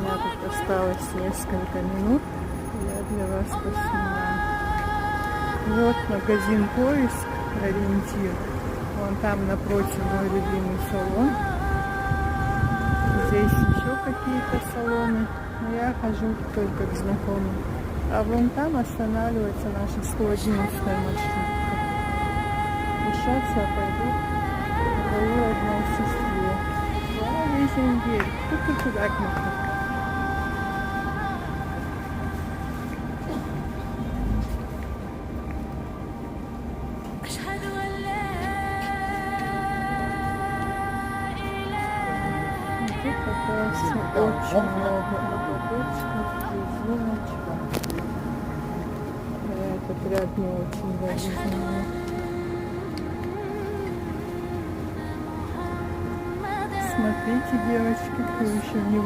меня тут осталось несколько минут. Я для вас поснимаю. Вот магазин «Поиск», ориентир. Вон там напротив мой любимый салон. Здесь еще какие-то салоны. Но я хожу только к знакомым. А вон там останавливается наша 111-я маршрутка. И сейчас я пойду к двоюродной сестре. Я весь день. Тут туда к нему. Тут попался очень много ободочков, резиночек. Я этот ряд не очень даже знаю. Смотрите, девочки, кто еще не